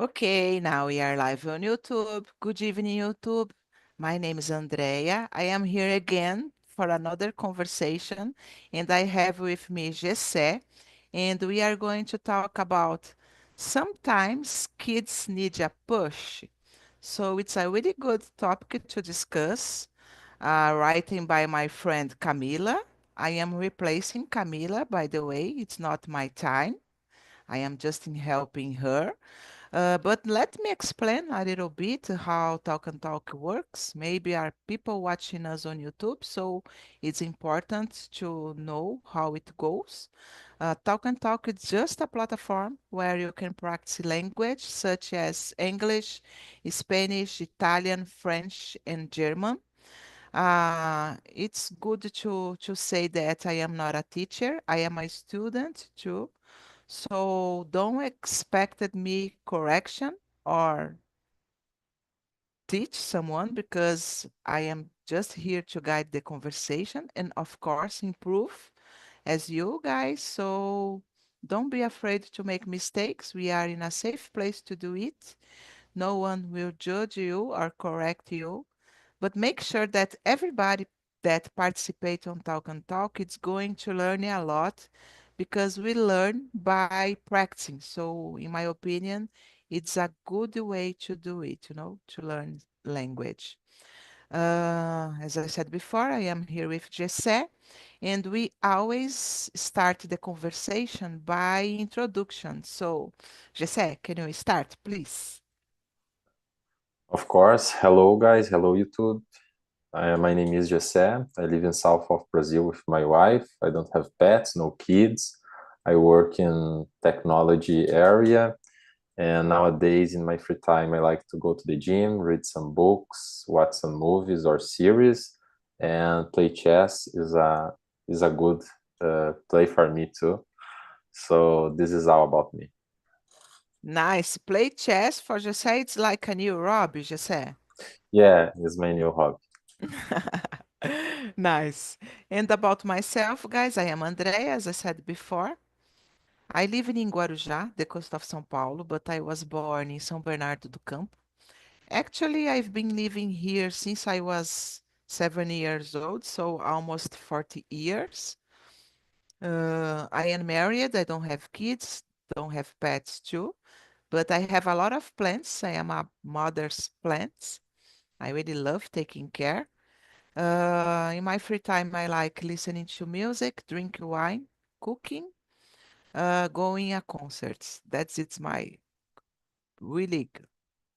Okay, now we are live on YouTube. Good evening, YouTube. My name is Andrea. I am here again for another conversation, and I have with me Jessé, and we are going to talk about sometimes kids need a push. So it's a really good topic to discuss. Writing by my friend Camila. I am replacing Camila, by the way. It's not my time. I am just in helping her. But let me explain a little bit how Talk and Talk works. Maybe are people watching us on YouTube, so it's important to know how it goes. Talk and Talk is just a platform where you can practice language such as English, Spanish, Italian, French, and German. It's good to say that I am not a teacher. I am a student too. So don't expect me correction or teach someone because I am just here to guide the conversation and of course improve as you guys. So don't be afraid to make mistakes. We are in a safe place to do it. No one will judge you or correct you. But make sure that everybody that participate on Talk and Talk is going to learn a lot because we learn by practicing. So in my opinion, it's a good way to do it, to learn language. As I said before, I am here with Jessé, and we always start the conversation by introduction. So, Jessé, can you start, please? Of course. Hello, guys. Hello, YouTube. My name is Jessé. I live in south of Brazil with my wife. I don't have pets, no kids. I work in technology area. And nowadays, in my free time, I like to go to the gym, read some books, watch some movies or series, and play chess is a good play for me too. So this is all about me. Nice. Play chess for Jessé. It's like a new hobby, Jessé. Yeah, it's my new hobby. Nice. And about myself, guys, I am Andrea, as I said before. I live in Guarujá, the coast of São Paulo, but I was born in São Bernardo do Campo. Actually, I've been living here since I was 7 years old, so almost 40 years. I am married, I don't have kids, don't have pets too, but I have a lot of plants. I am a mother's plants. I really love taking care. In my free time, I like listening to music, drinking wine, cooking, going a concerts. It's my really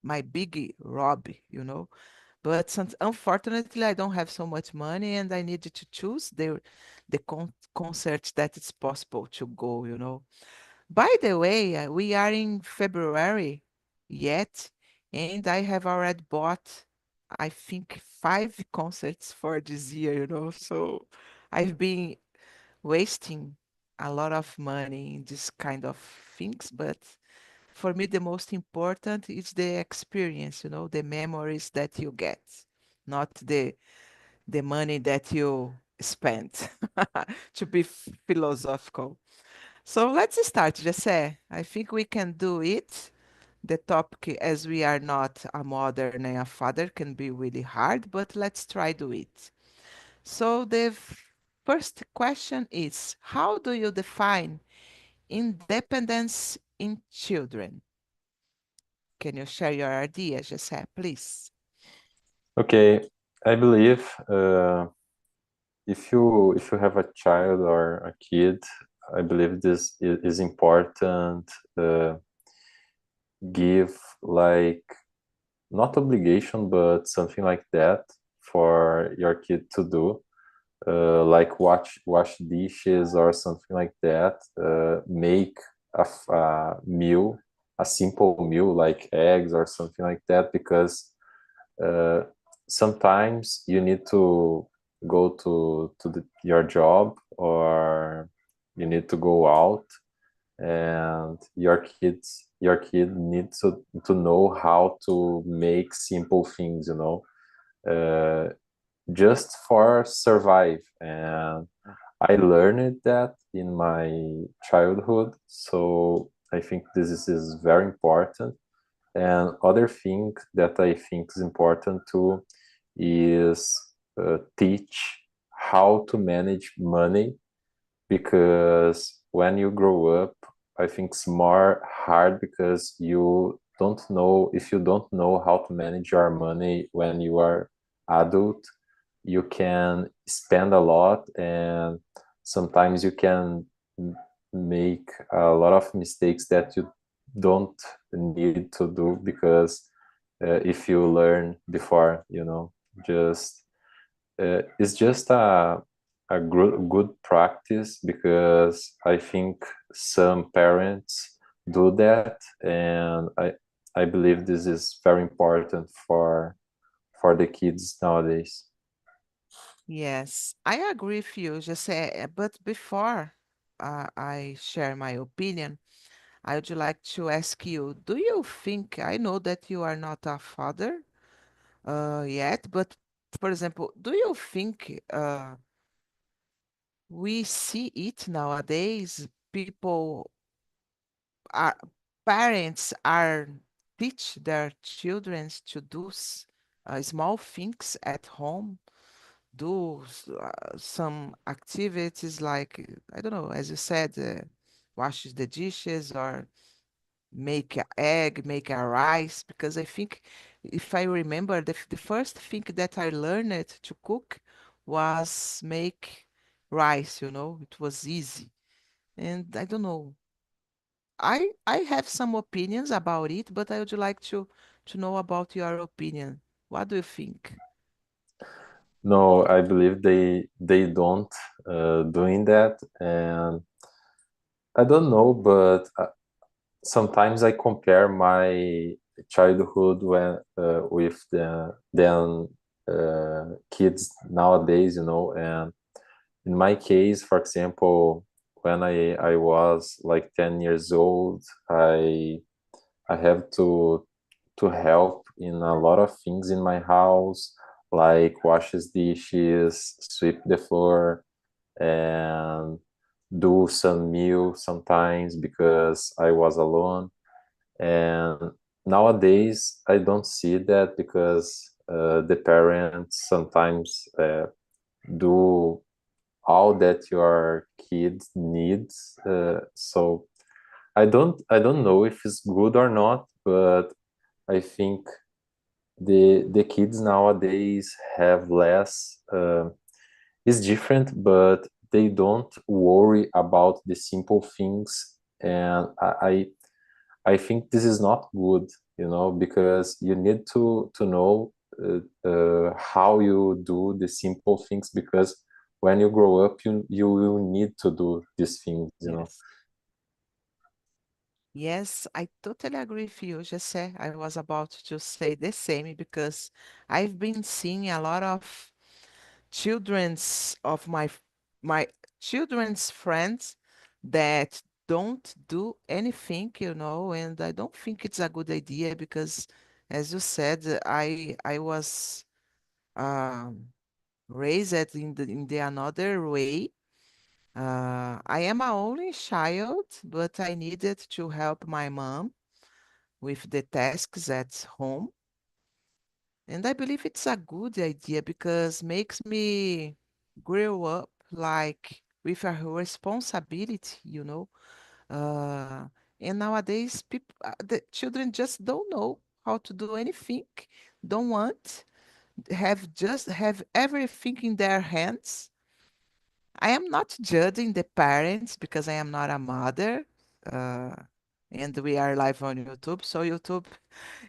my big hobby. But unfortunately, I don't have so much money, and I needed to choose the concerts that it's possible to go. By the way, we are in February yet, and I have already bought, I think, 5 concerts for this year. So I've been wasting a lot of money in this kind of things, but for me, the most important is the experience, the memories that you get, not the money that you spent, to be philosophical. So let's start, Jesse. I think we can do it. The topic, as we are not a mother and a father, can be really hard, but let's try do it. So the first question is, how do you define independence in children? Can you share your idea, Jesse, please? Okay, I believe if you have a child or a kid, I believe this is important. Give like not obligation, but something like that for your kid to do, like wash dishes or something like that. Make a meal, a simple meal like eggs or something like that, because uh, sometimes you need to go to your job, or you need to go out, and your kid needs to know how to make simple things, uh, just for survive. And I learned that in my childhood, so I think this is very important. And other thing that I think is important too is teach how to manage money, because when you grow up, I think it's more hard because you don't know, if you don't know how to manage your money when you are adult, you can spend a lot, and sometimes you can make a lot of mistakes that you don't need to do, because if you learn before, just it's just a good practice, because I think some parents do that, and I believe this is very important for the kids nowadays. Yes, I agree with you, Jose. But before I share my opinion, I would like to ask you, do you think, I know that you are not a father yet, but for example, do you think we see it nowadays? People are, parents are teach their children to do small things at home, do some activities like, I don't know, as you said, wash the dishes or make a egg, make a rice, because I think if I remember, the first thing that I learned to cook was make rice, it was easy. And I don't know. I have some opinions about it, but I would like to know about your opinion. What do you think? No, I believe they don't doing that, and I don't know, but sometimes I compare my childhood with the kids nowadays, and in my case, for example, when I was like 10 years old, I have to help in a lot of things in my house, like washes dishes, sweep the floor, and do some meal sometimes because I was alone. And nowadays, I don't see that because the parents sometimes do all that your kid needs. So I don't know if it's good or not, but I think the kids nowadays have less. It's different, but they don't worry about the simple things, and I think this is not good, because you need to know how you do the simple things, because when you grow up, you will need to do these things. Yes. Yes, I totally agree with you, Jesse. I was about to say the same because I've been seeing a lot of children's of my children's friends that don't do anything, and I don't think it's a good idea because, as you said, I was um, raised in the another way. I am a only child, but I needed to help my mom with the tasks at home. And I believe it's a good idea because makes me grow up like with a responsibility, Uh, and nowadays, people, the children just don't know how to do anything, don't want, have everything in their hands. I am not judging the parents because I am not a mother. Uh, and we are live on YouTube. So YouTube,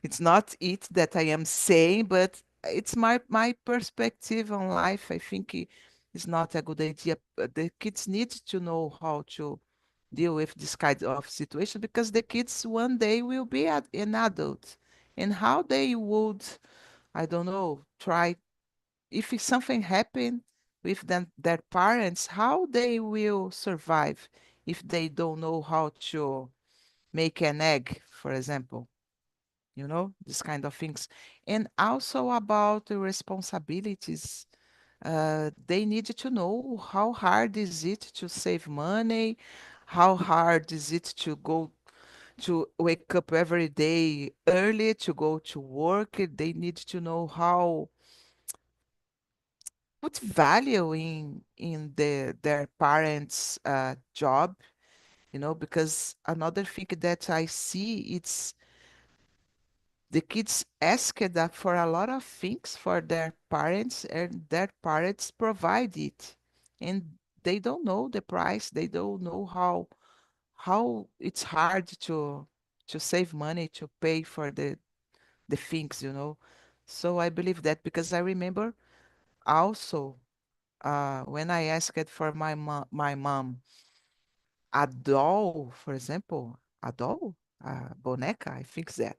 it's not it that I am saying, but it's my perspective on life. I think it's not a good idea. The kids need to know how to deal with this kind of situation because the kids one day will be an adult, and how they would, I don't know, try if something happened with their parents, how they will survive if they don't know how to make an egg, for example, this kind of things. And also about the responsibilities, they need to know how hard is it to save money, how hard is it to go. to wake up every day early to go to work. They need to know how put value in their parents' job, because another thing that I see, it's the kids ask that for a lot of things for their parents, and their parents provide it, and they don't know the price. They don't know how it's hard to save money to pay for the things, So I believe that, because I remember also, when I asked for my mom a doll, for example, a doll, a boneca, I think that.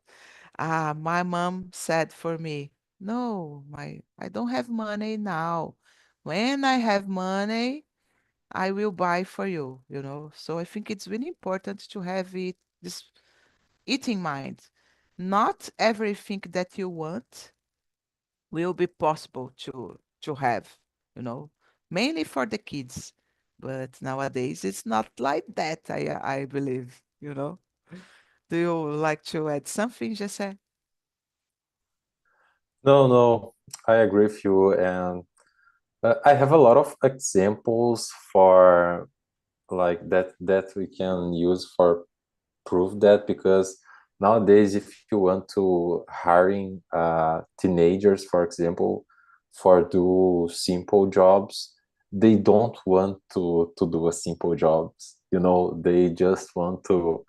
My mom said for me, "No, I don't have money now. When I have money, I will buy for you, So I think it's really important to have it in mind. Not everything that you want will be possible to have, you know, mainly for the kids. But nowadays it's not like that, I believe, Do you like to add something, Jesse? No, no, I agree with you. And I have a lot of examples for like that we can use for prove that, because nowadays if you want to hiring teenagers, for example, for do simple jobs, they don't want to do a simple jobs, they just want to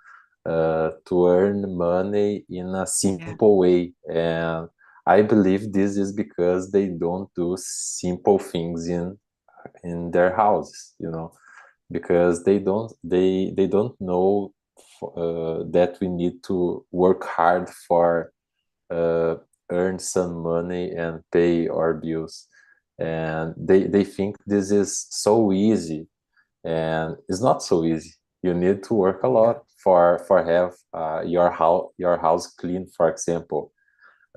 earn money in a Yeah. simple way. And I believe this is because they don't do simple things in their houses, because they don't know that we need to work hard for uh, earn some money and pay our bills, and they think this is so easy, and it's not so easy. You need to work a Yeah. lot for have your house clean, for example.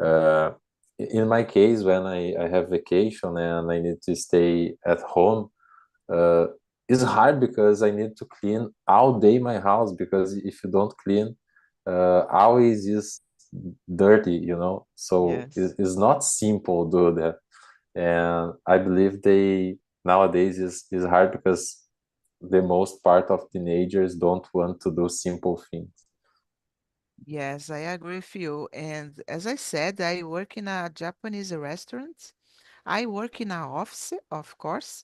uh, in my case, when I have vacation and I need to stay at home, uh, it's hard because I need to clean all day my house, because if you don't clean, always is dirty, so Yes. it's not simple do that. And I believe they nowadays is hard because the most part of teenagers don't want to do simple things. Yes, I agree with you. And as I said, I work in a Japanese restaurant. I work in an office, of course,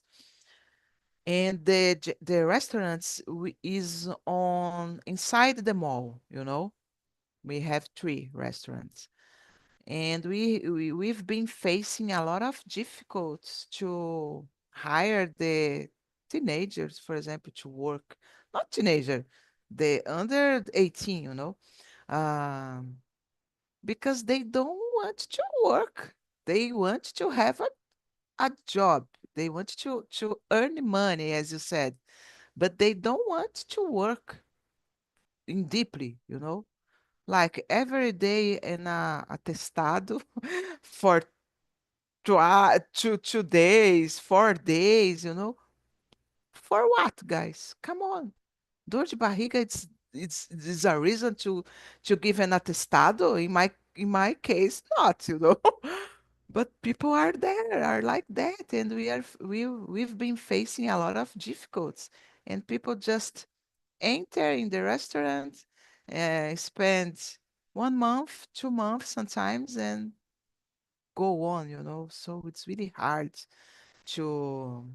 and the restaurants is on inside the mall. We have three restaurants, and we've been facing a lot of difficulties to hire the teenagers, for example, to work. Not teenager, the under 18, um, because they don't want to work. They want to have a job. They want to earn money, as you said, but they don't want to work in deeply, Like every day in a atestado for 2 days, 4 days, For what, guys? Come on. Dor de barriga, it's a reason to give an atestado. In my case, not, But people are like that, and we've been facing a lot of difficulties, and people just enter in the restaurant, spend 1 month, 2 months sometimes, and go on, So it's really hard to,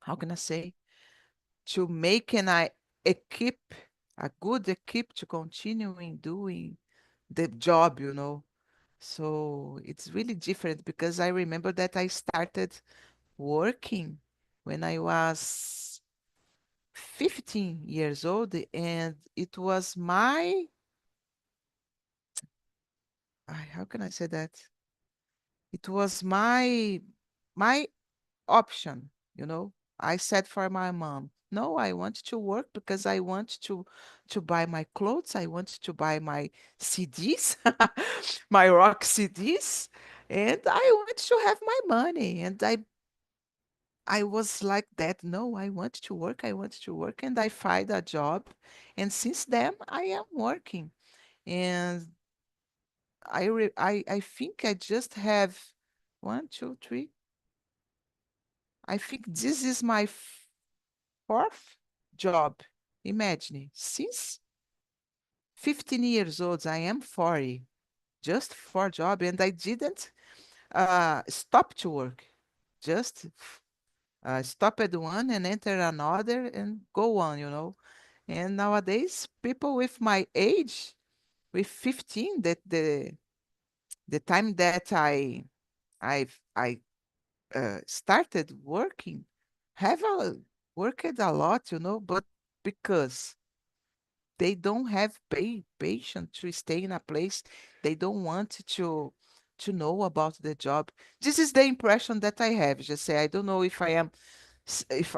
how can I say, to make equip, a good equip to continue in doing the job, So it's really different, because I remember that I started working when I was 15 years old, and it was how can I say that? It was my option, I said for my mom, no, I want to work because I want to buy my clothes, I want to buy my CDs, my rock CDs, and I want to have my money. And I was like that. No, I want to work. I want to work, and I find a job. And since then, I am working. And I think I just have one, two, three. I think this is my fourth job. Imagine, since 15 years old, I am 40, just for job, and I didn't stop to work. Just stop at one and enter another and go on. And nowadays, people with my age, with 15, that the time that I started working, have worked a lot, but because they don't have patience to stay in a place, they don't want to know about the job. This is the impression that I have. Just say I don't know if I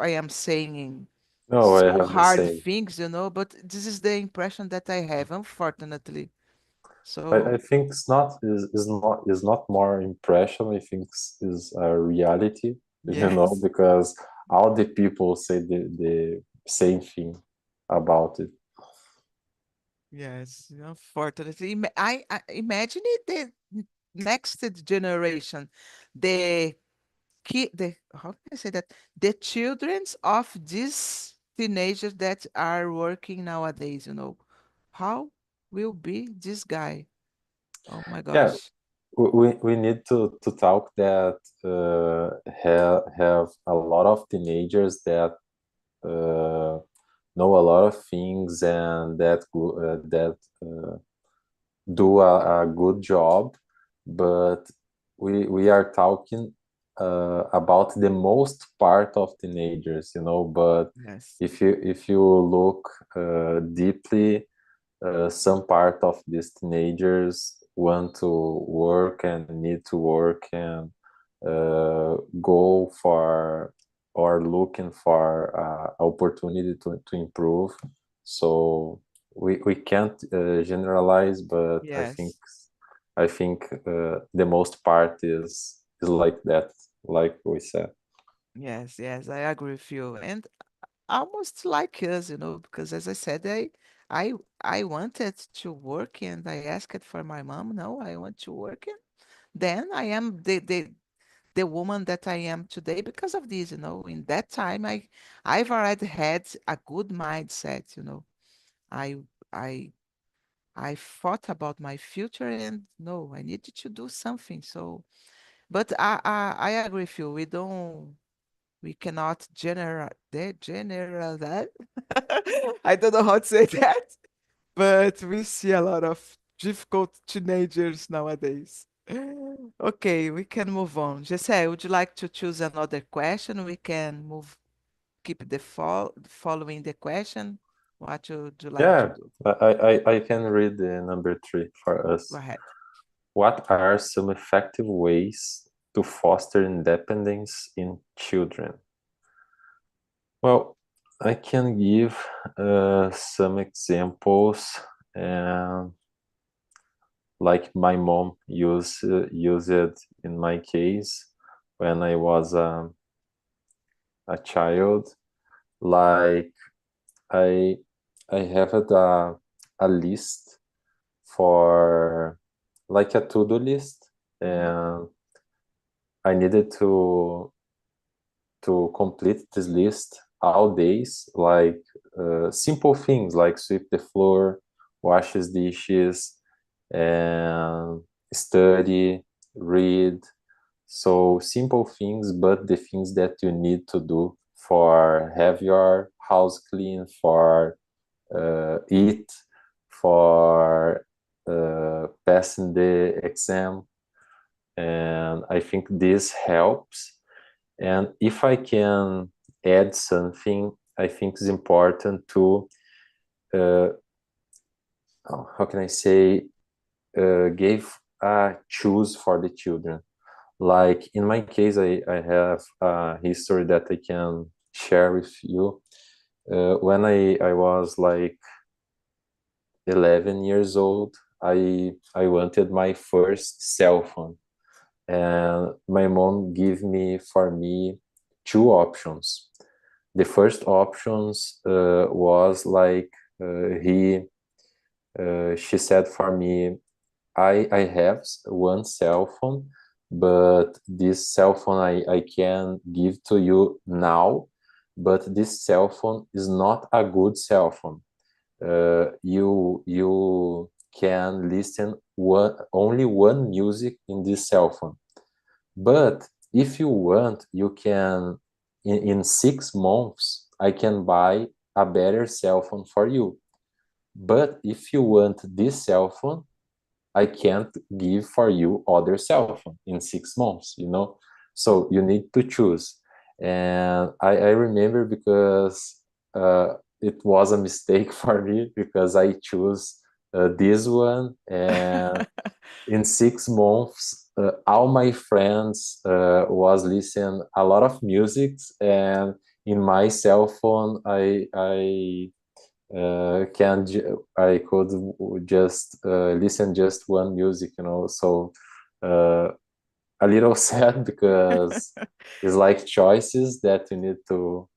am saying No, I so have the hard same. things, but this is the impression that I have, unfortunately. I So think it's not is not more impression. I think is a reality, yes, because all the people say the same thing about it. yes, unfortunately. I imagine it next generation, the how can I say that? The childrens of these teenagers that are working nowadays. How will be this guy? Oh my Yeah, gosh. we need to talk that have a lot of teenagers that uh, know a lot of things and that do a good job, but we are talking about the most part of teenagers. But Yes. if you look deeply, some part of these teenagers want to work and need to work and go for or looking for opportunity to improve. So we can't generalize, but I think Yes. I think the most part is like that, like we said. Yes. Yes. I agree with you. And almost like us, because as I said, I I wanted to work and I asked for my mom, no, I want to work. And then I am the woman that I am today because of this. In that time, I've already had a good mindset. I I I thought about my future and no, I needed to do something. So, but I agree with you. We cannot general that. I don't know how to say that, but we see a lot of difficult teenagers nowadays. Okay, we can move on. Jesse, would you like to choose another question? We can keep following the question. What would you like to Yeah, do? I can read the number three for Go us. ahead. What are some effective ways to foster independence in children? Well, I can give some examples, and like my mom used it in my case when I was a child. Like I I have a list for like a to-do list, Mhm. and I needed to complete this list all days, like simple things like sweep the floor, wash his dishes, and study, read. So simple things, but the things that you need to do for have your house clean, for eat, for passing the exam. And I think this helps. And if I can add something, I think it's important to, uh, how can I say, give a choose for the children. Like in my case, I have a history that I can share with you. When I was like 11 years old, I wanted my first cell phone, and my mom gave me for me two options. The first options was like he she said for me, I have one cell phone, but this cell phone I can give to you now, but this cell phone is not a good cell phone. You can listen only one music in this cell phone. But if you want, you can in 6 months I can buy a better cell phone for you. But if you want this cell phone, I can't give for you other cell phone in 6 months, you know? So you need to choose. And I remember because it was a mistake for me because I choose this one. And in 6 months, all my friends was listening a lot of music. And in my cell phone, I could just listen just one music, you know. So uh, a little sad because it's like choices that you need to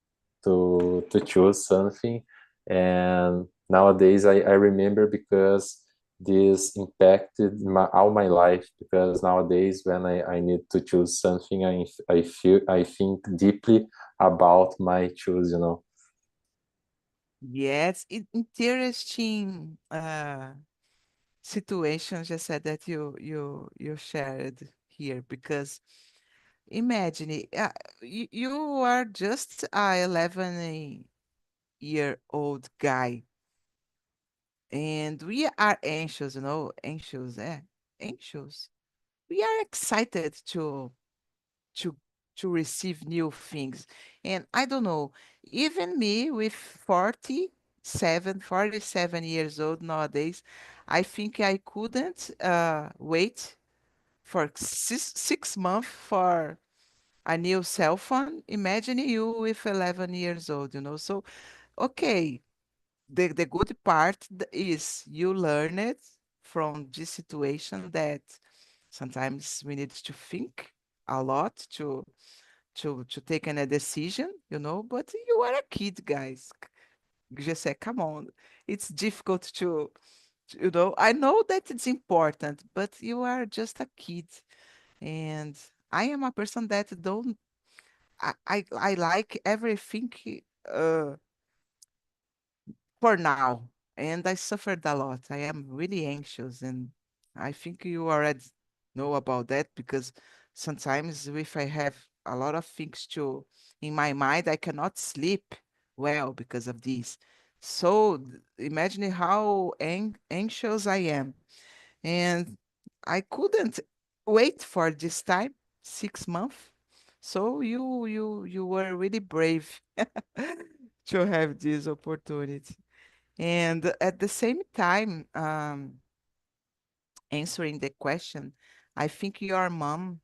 choose something. And nowadays I remember because this impacted all my life, because nowadays when I need to choose something, I think deeply about my choose, you know. Yes, interesting situations just said that you shared here because imagine you are just a 11-year-old guy and we are anxious, anxious, anxious. We are excited to to receive new things. And I don't know, even me with 47 years old nowadays, I think I couldn't wait for 6 months for a new cell phone. Imagine you with 11 years old, So, okay, the good part is you learn it from this situation that sometimes we need to think a lot to take a decision, but you are a kid, guys. Just say, come on. It's difficult I know that it's important, but you are just a kid. And I am a person that don't I like everything uh for now. And I suffered a lot. I am really anxious, and I think you already know about that because sometimes if I have a lot of things to in my mind, I cannot sleep well because of this. So imagine how anxious I am. And I couldn't wait for this time, 6 months. So you were really brave to have this opportunity. And at the same time, answering the question, I think your mom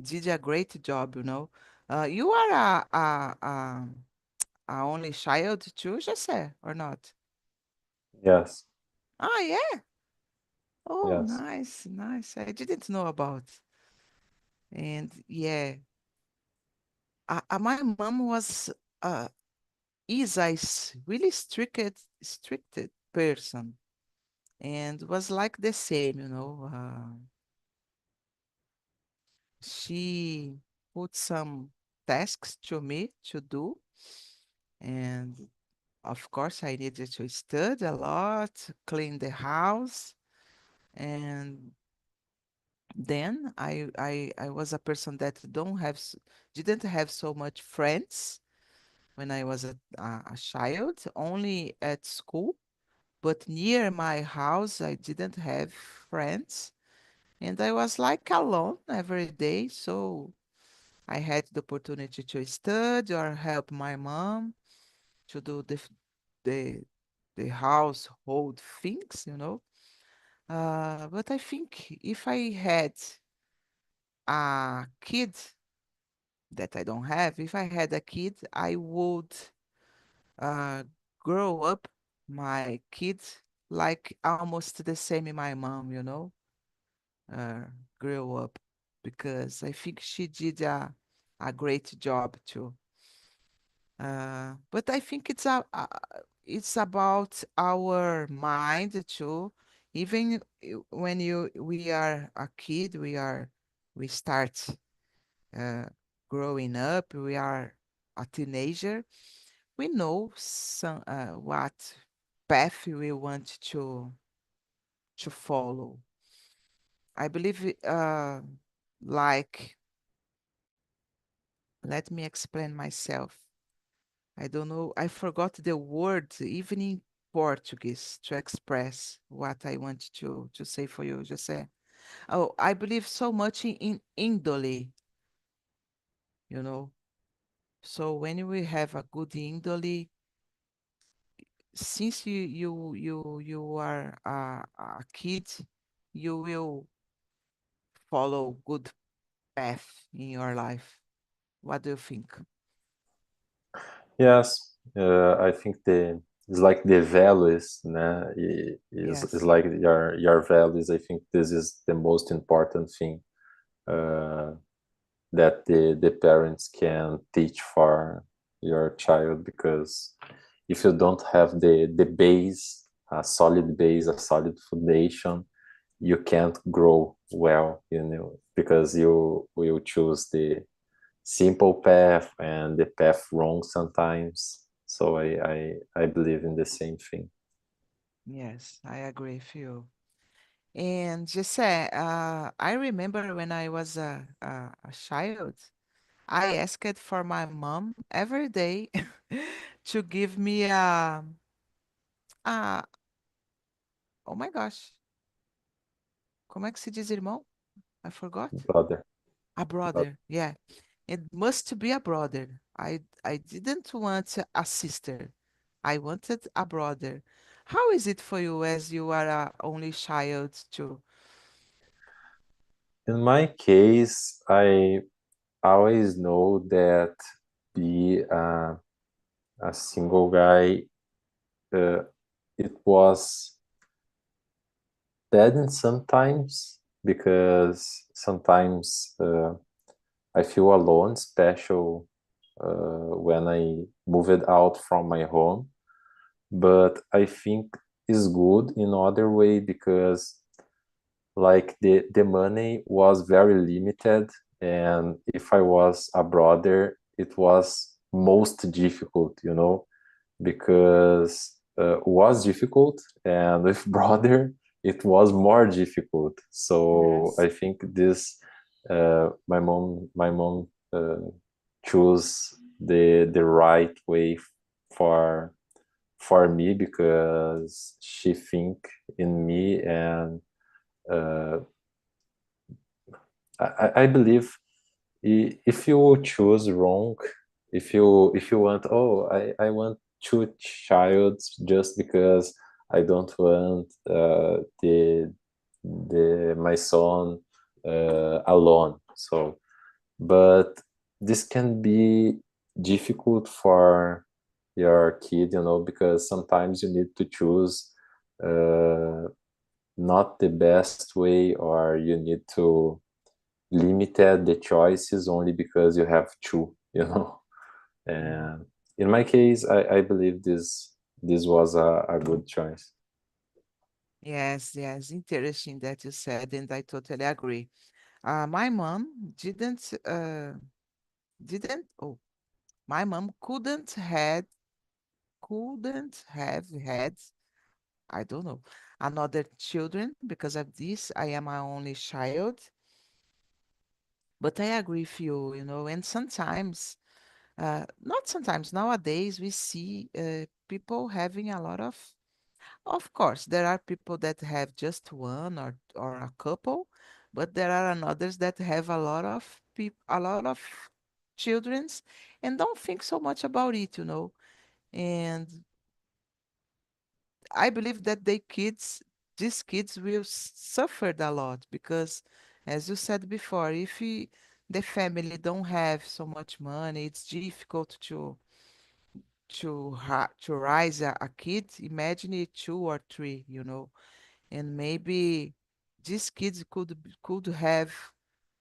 did a great job, You are a only child too, Jesse, or not? Yes, Ah, yeah. Oh, yes. nice, nice. I didn't know about. And yeah, my mom uh, is really strict person and was like the same, she put some tasks to me to do, and of course I needed to study a lot, clean the house, and then I was a person that don't have didn't have so much friends when I was a child, only at school, but near my house I didn't have friends, and I was like alone every day, so I had the opportunity to study or help my mom to do the the household things, But I think if I had a kid that I don't have, if I had a kid, I would uh, grow up my kid like almost the same my mom, uh, grew up because I think she did a great job too. But I think it's about our mind too. Even when we are a kid, we start uh, growing up. We are a teenager. We know what path we want to follow. I believe, like, let me explain myself. I don't know. I forgot the word, even in Portuguese, to express what I want to say for you. Just say, oh, I believe so much in indole, you know. So when we have a good indole, since you are a kid, you will follow good path in your life. What do you think? Yes, I think the it's like the values, né? Is Yes. like your values. I think this is the most important thing uh, that the parents can teach for your child, because if you don't have the base, a solid base, a solid foundation, you can't grow well, you know, because you will choose the simple path and the path wrong sometimes. So I believe in the same thing. Yes, I agree with you. And just say, I remember when I was a child, I asked for my mom every day to give me a, oh my gosh, como é que se diz irmão? I forgot. Brother, A brother. brother, yeah. It must be a brother. I didn't want a sister. I wanted a brother. How is it for you as you are a only child too? In my case, I always know that be a single guy, uh, it was bad sometimes, because sometimes I feel alone, special when I moved out from my home. But I think is good in other way, because like the money was very limited, and if I was a brother, it was most difficult, you know, because was difficult, and with brother it was more difficult. So Yes. I think this my mom chose the right way for for me, because she think in me, and uh, I believe if you choose wrong, if you want, oh, I want two childs just because I don't want the my son alone. So, but this can be difficult for your kid, you know, because sometimes you need to choose uh, not the best way, or you need to limited the choices only because you have two, you know. Mm. And in my case, I believe this was a good choice. Yes, yes. Interesting that you said, and I totally agree. My mom didn't oh my mom couldn't have had, I don't know, another children because of this. I am my only child. But I agree with you, and sometimes, not sometimes, nowadays we see people having a lot of course, there are people that have just one or a couple, but there are others that have a lot of childrens and don't think so much about it. And I believe that these kids will suffer a lot because, as you said before, if the family don't have so much money, it's difficult to raise a kid. Imagine it two or three, and maybe these kids could have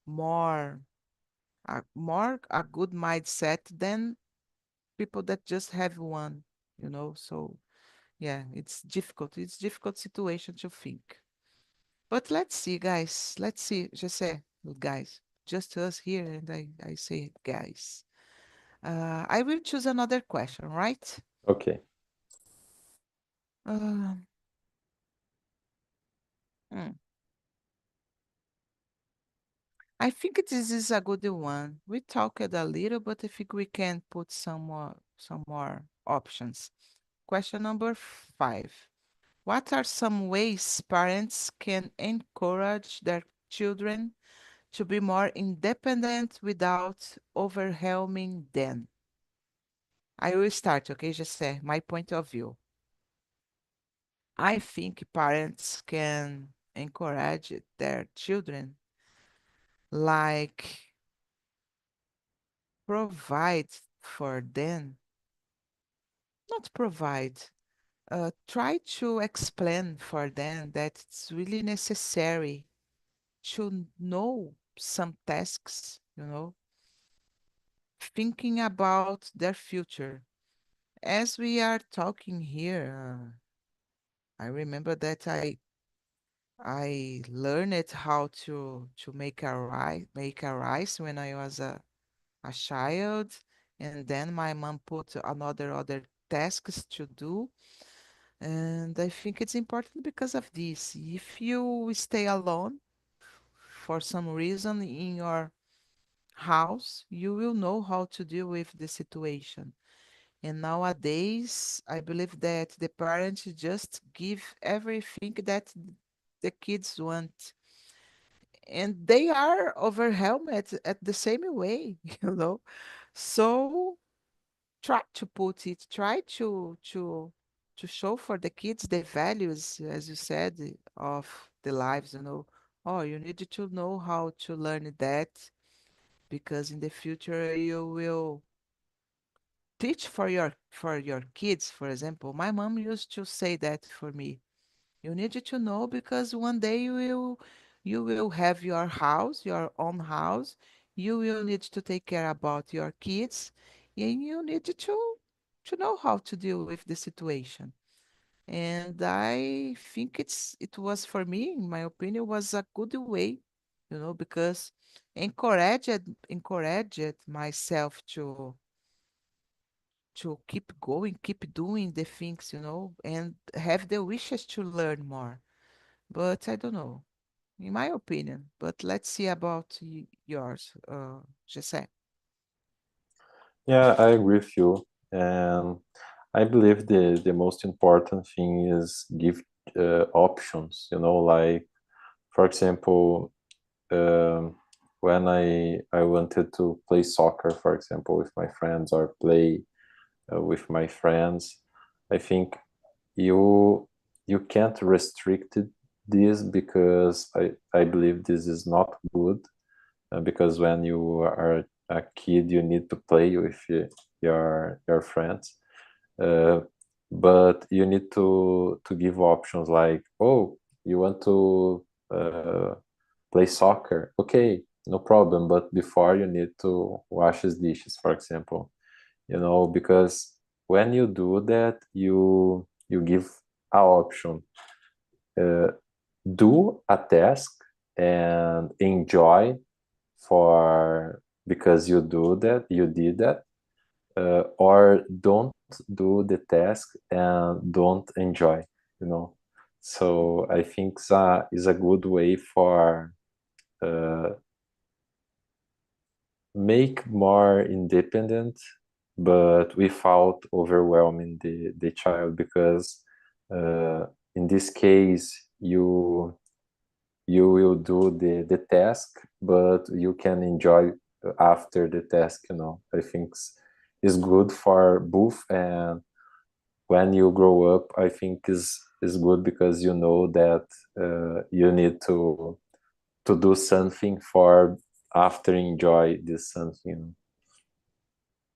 more. a good mindset than people that just have one, you know. So yeah, it's difficult. It's difficult situation to think. But let's see, guys. Let's see. Just say, guys, just us here, and I say, guys. I will choose another question, right? Okay. Uh, hmm. I think this is a good one. We talked a little, but I think we can put some more options. Question number 5. What are some ways parents can encourage their children to be more independent without overwhelming them? I will start, okay, just say my point of view. I think parents can encourage their children, like provide for them, not provide, try to explain for them that it's really necessary to know some tasks, thinking about their future. As we are talking here, I remember that I learned how to make a rice when I was a child, and then my mom put another other tasks to do. And I think it's important because of this. If you stay alone for some reason in your house, you will know how to deal with the situation. And nowadays, I believe that the parents just give everything that the kids want. And they are overwhelmed at the same way, you know. So try to put it, try to show for the kids the values, as you said, of the lives. Oh, you need to know how to learn that because in the future you will teach for your kids. For example, my mom used to say that for me. You need to know because one day you will have your house, your own house. You will need to take care about your kids, and you need to know how to deal with the situation. And I think it was for me, in my opinion, was a good way, because encouraged encouraged myself to keep going, keep doing the things, and have the wishes to learn more. But I don't know, in my opinion. But let's see about yours, Jesse. Yeah, I agree with you. And I believe the most important thing is give options, like, for example, um, when I wanted to play soccer, for example, with my friends or play with my friends, I think you you can't restrict this because I believe this is not good because when you are a kid you need to play with your friends, uh, but you need to give options like, oh, you want to uh, play soccer, okay, no problem, but before you need to wash his dishes, for example, because when you do that you give a option, uh, do a task and enjoy for because you did that, or don't do the task and don't enjoy, you know so I think is a good way for uh, make more independent, but without overwhelming the child, because uh, in this case you will do the task, but you can enjoy after the task. I think is good for both, and when you grow up, I think is good because you know that you need to do something for after enjoy this something.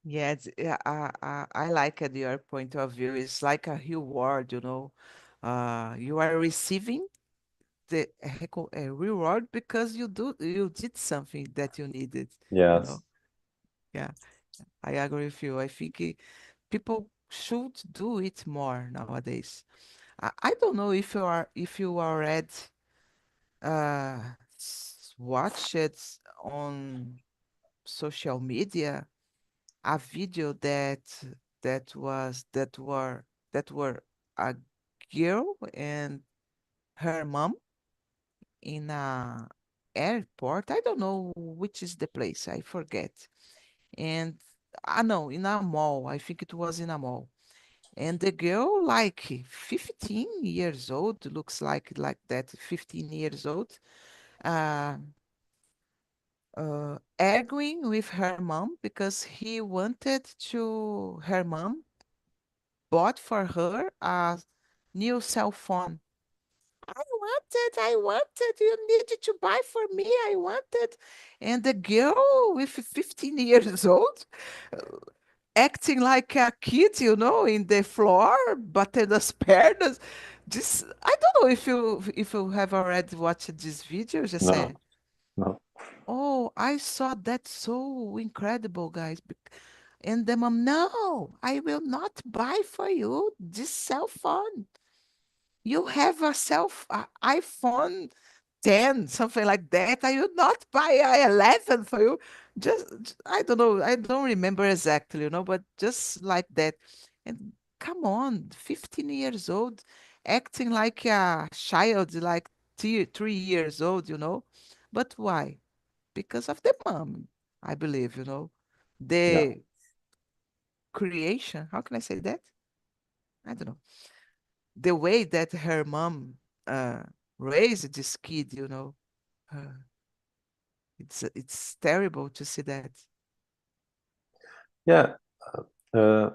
Yes, yeah, I like it, your point of view. It's like a reward. You are receiving the reward because you did something that you needed, you know. Yes. Yeah, I agree with you. I think people should do it more nowadays. I don't know if you already watched it on social media a video that were a girl and her mom in a airport. I don't know which is the place. I forget. And I know in a mall. I think it was in a mall. And the girl, like 15 years old, looks like that, 15 years old, uh, arguing with her mom because her mom bought for her a new cell phone. I wanted, you needed to buy for me, I wanted. And the girl with 15 years old, acting like a kid, in the floor, batendo as pernas. This, I don't know if you have already watched this video, No, Jesse. no. Oh, I saw that so incredible, guys. And the mom, no, I will not buy for you this cell phone. You have a iPhone 10, something like that. I will not buy a 11 for you. I don't know. I don't remember exactly, but just like that. And come on, 15 years old, acting like a child, like 3 years old, But why? Because of the mom, I believe, Yeah. the creation. How can I say that? I don't know. The way that her mom uh, raised this kid, uh, it's terrible to see that. Yeah. Uh,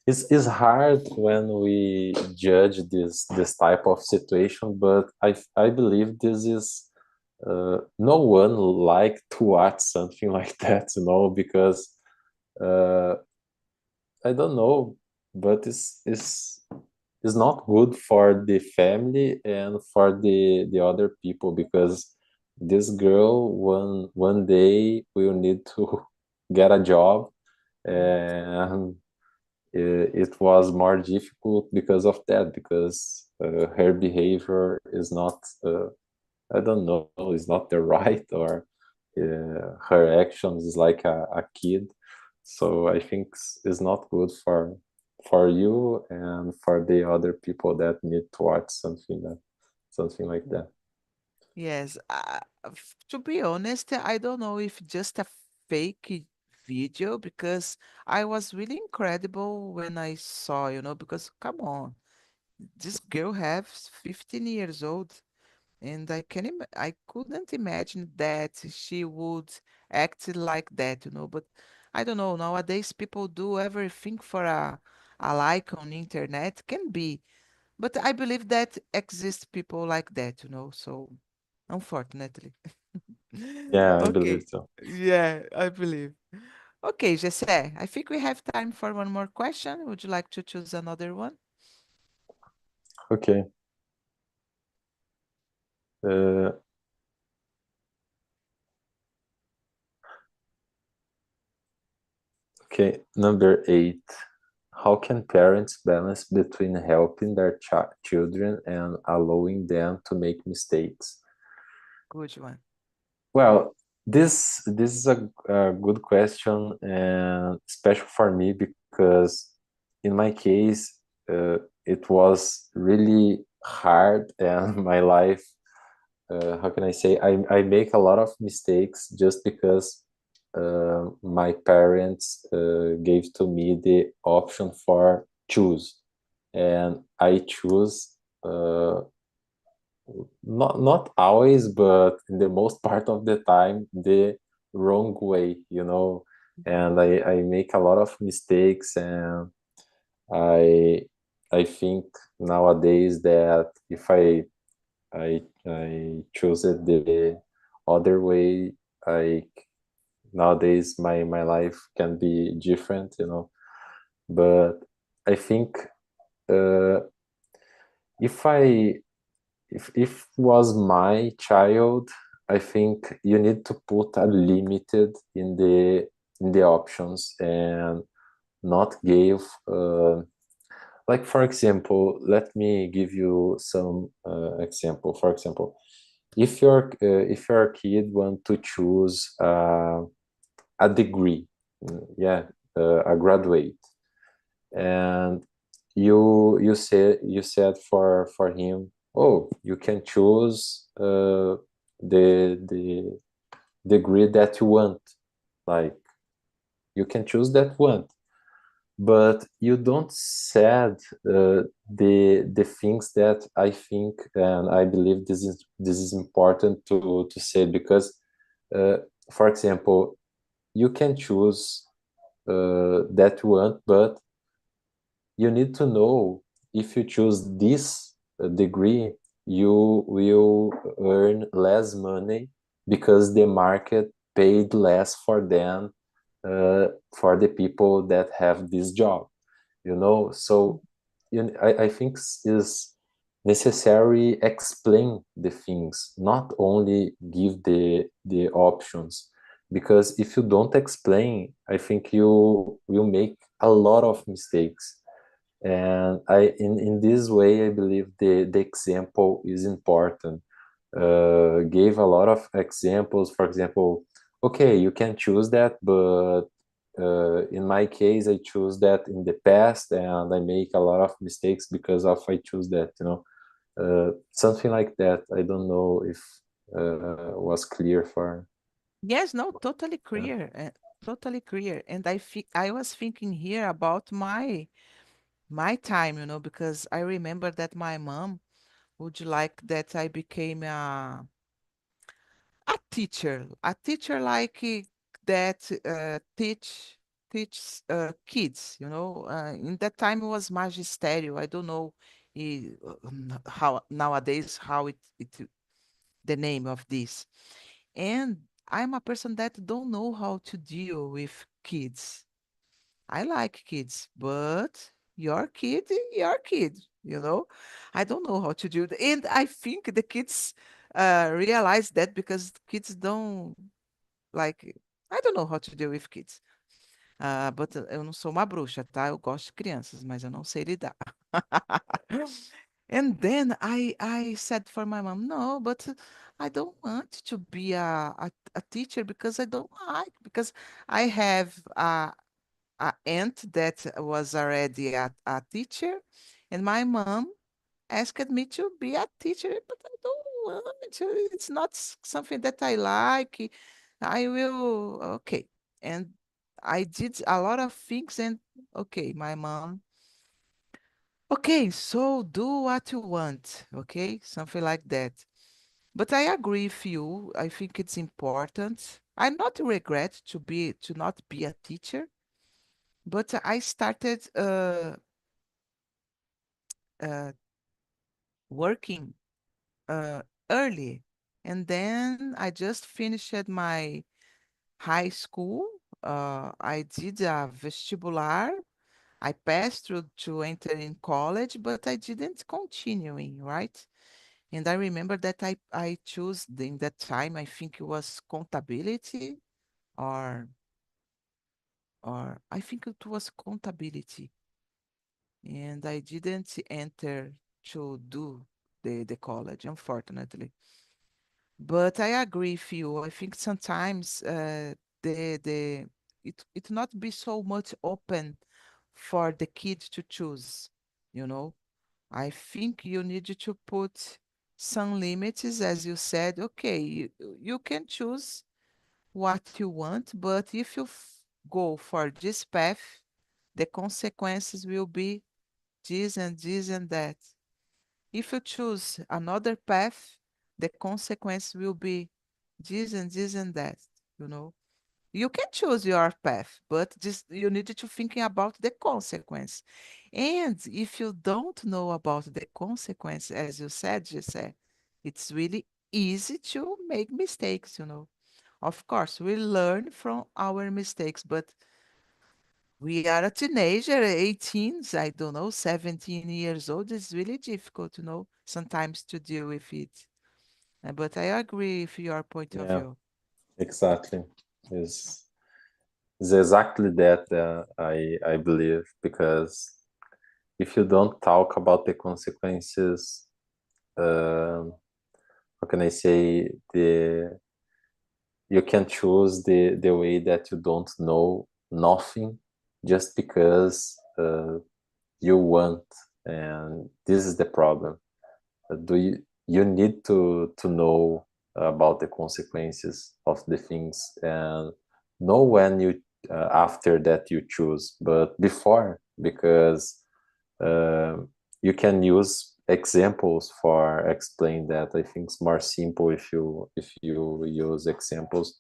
it's hard when we judge this type of situation, but I believe this is no one like to watch something like that, because uh, I don't know, but it's not good for the family and for the other people, because this girl one day will need to get a job, Mm. and it was more difficult because of that, because her behavior is not, I don't know, is not the right, or her actions is like a kid. So I think it's not good for you and for the other people that need to watch something like that. Yes, to be honest, I don't know if just a fake video because I was really incredible when I saw, because come on, this girl has 15 years old. And I couldn't imagine that she would act like that, But I don't know. Nowadays, people do everything for a like on internet. Can be, but I believe that exists people like that, So unfortunately, Yeah, I believe okay, so. yeah, I believe. Okay, Jesse, I think we have time for one more question. Would you like to choose another one? Okay. Uh, okay. Number 8. How can parents balance between helping their children and allowing them to make mistakes? Good one. Well, this is a good question, and special for me, because in my case, it was really hard, and my life, how can I say, I make a lot of mistakes just because my parents gave to me the option for choose, and I choose, uh, not always, but in the most part of the time, the wrong way, and I make a lot of mistakes, and I I think nowadays that if I choose it the other way, I nowadays my life can be different, but I think, uh, if I if was my child, I think you need to put a limited in the options and not give like for example, let me give you some example. For example, if your kid want to choose a degree, yeah, a graduate, and you said for him, oh, you can choose the degree that you want, like you can choose that one, but you don't said the things that I think and I believe this is important to say, because uh, for example, you can choose that one, but you need to know if you choose this degree, you will earn less money because the market paid less for them, for the people that have this job, you know. So I think is necessary explain the things, not only give the options, because if you don't explain, I think you will make a lot of mistakes. And in this way, I believe the example is important. Gave a lot of examples. For example, okay, you can choose that, but in my case, I choose that in the past, and I make a lot of mistakes because of I choose that. You know, something like that. I don't know if was clear for. Yes, no, totally Yeah. clear, totally clear. And I was thinking here about my time, because I remember that my mom would like that I became a teacher like that teach kids. In that time it was magisterial. I don't know how nowadays how it the name of this. And I'm a person that don't know how to deal with kids. I like kids, but your kid. I don't know how to do that. And I think the kids realize that because kids don't like. I don't know how to deal with kids. But eu não sou uma bruxa, tá? Eu gosto de crianças, mas eu não sei lidar. And then I said for my mom, no, but I don't want to be a teacher because I don't like, because I have a aunt that was already a teacher, and my mom asked me to be a teacher, but I don't want to. It's not something that I like. I will, okay. And I did a lot of things, and okay, my mom, okay, so do what you want, okay? Something like that. But I agree with you. I think it's important. I not regret to not be a teacher, but I started uh, working uh, early, and then I just finished my high school. I did a vestibular. I passed through to enter in college, but I didn't continuing, right? And I remember that I chose in that time, I think it was contability or or I think it was contability. And I didn't enter to do the college, unfortunately. But I agree with you. I think sometimes the it not be so much open for the kid to choose, you know. I think you need to put some limits, as you said. Okay, you can choose what you want, but if you go for this path, the consequences will be this and this and that. If you choose another path, the consequence will be this and this and that, you know. You can choose your path, but just you need to thinking about the consequence. And if you don't know about the consequence, as you said, Jesse, it's really easy to make mistakes. Of course, we learn from our mistakes, but we are a teenager, 18s, I don't know, 17 years old. It's really difficult. sometimes to deal with it. But I agree with your point of Yeah, view. exactly. Is is exactly that I believe, because if you don't talk about the consequences, how can I say, the you can choose the way that you don't know nothing just because you want, and this is the problem. Do you need to know about the consequences of the things, and know when you after that you choose, but before, because uh, you can use examples for explain that. I think it's more simple if you use examples,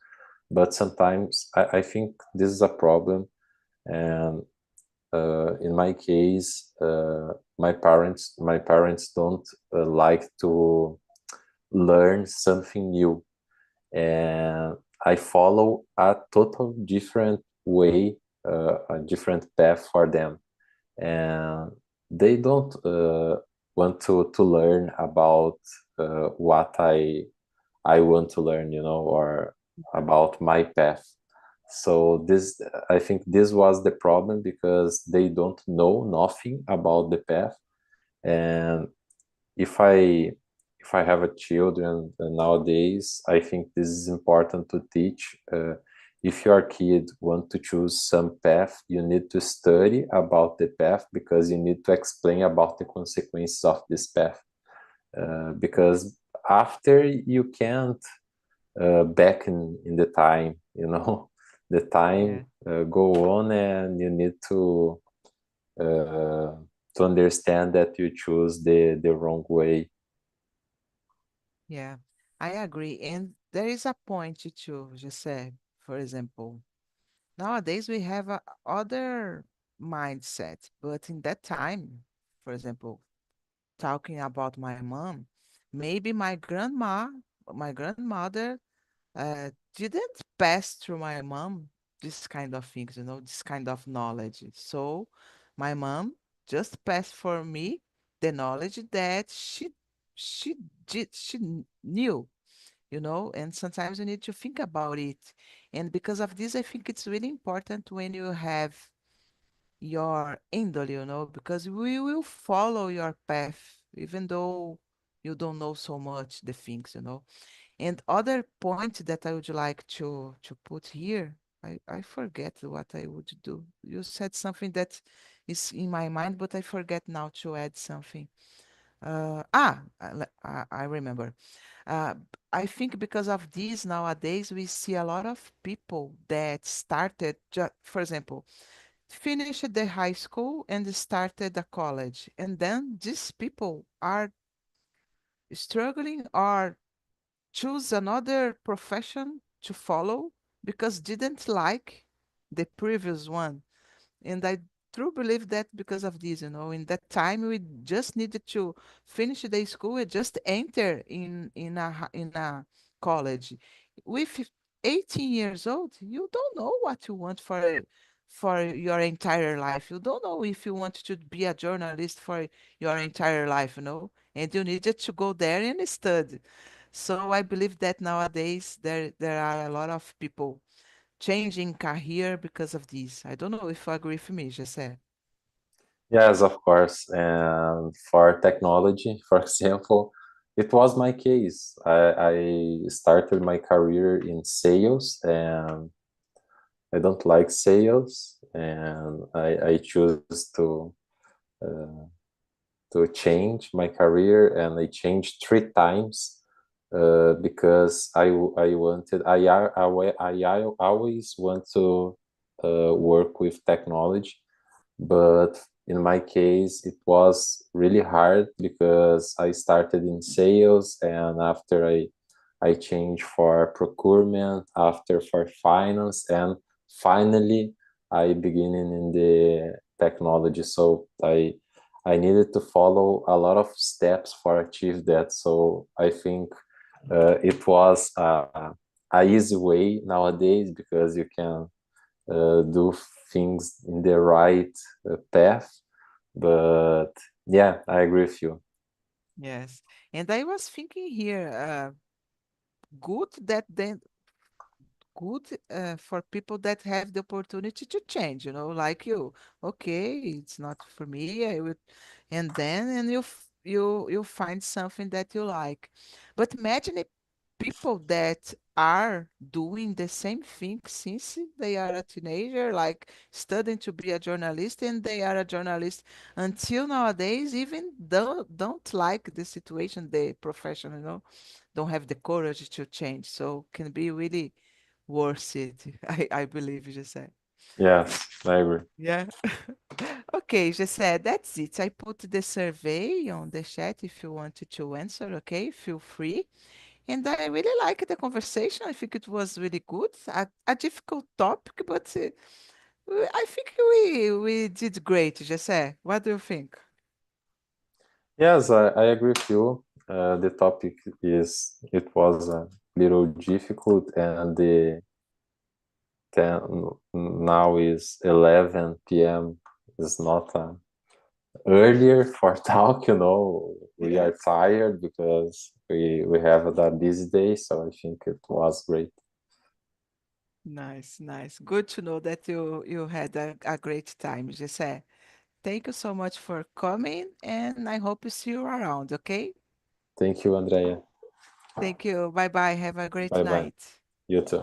but sometimes I think this is a problem. And in my case, my parents don't like to learn something new, and I follow a total different way, a different path for them, and they don't want to learn about what I want to learn, or about my path. So this, I think this was the problem, because they don't know nothing about the path. And if I if I have a children nowadays, I think this is important to teach. If your kid want to choose some path, you need to study about the path, because you need to explain about the consequences of this path. Because after you can't back in the time, the time Yeah, go on, and you need uh, to understand that you choose the wrong way. yeah, I agree. And there is a point too, just said, for example, nowadays we have a other mindset, but in that time, for example, talking about my mom, maybe my grandmother didn't pass through my mom this kind of things, this kind of knowledge. So my mom just passed for me the knowledge that she knew, and sometimes you need to think about it. And because of this, I think it's really important when you have your indole, because we will follow your path, even though you don't know so much the things. And other point that I would like to put here, I forget what I would do. You said something that is in my mind, but I forget now to add something. I remember. I think because of this nowadays, we see a lot of people that started, for example, finished the high school and started the college. And then these people are struggling or choose another profession to follow because didn't like the previous one. And I truly believe that because of this, in that time we just needed to finish the school and just enter in a college. With 18 years old, you don't know what you want for your entire life. You don't know if you want to be a journalist for your entire life, and you needed to go there and study. So I believe that nowadays there are a lot of people changing career because of this. I don't know if you agree with me, Jesse. Yes, of course. And for technology, for example, it was my case. I started my career in sales, and I don't like sales, and I choose uh, to change my career, and I changed 3 times, because I wanted I always want to work with technology. But in my case, it was really hard, because I started in sales, and after I changed for procurement, after for finance, and finally I begin in the technology. So I needed to follow a lot of steps for achieve that. So I think it was a easy way nowadays, because you can do things in the right path. But yeah, I agree with you. Yes. And I was thinking here, good that then good for people that have the opportunity to change, like you. Okay, it's not for me. I would, and then and you find something that you like. But imagine if people that are doing the same thing since they are a teenager, like studying to be a journalist, and they are a journalist until nowadays, even don't like the situation, the profession, don't have the courage to change. So can be really worth it. I believe you just said. Yes, I agree. Yeah. Okay, just said that's it. I put the survey on the chat if you wanted to answer. Okay, feel free. And I really like the conversation. I think it was really good. A difficult topic, but I think we did great, Jesse. What do you think? Yes, I agree with you. The topic it was a little difficult, and the 10 now is 11 p.m. It's not earlier for talk, we Yeah. are tired because we have a busy day, so I think it was great. Nice, nice. Good to know that you had a great time, Jesse. Thank you so much for coming, and I hope to see you around, okay? Thank you, Andrea. Thank you. Bye bye. Have a great Bye bye. night. You too.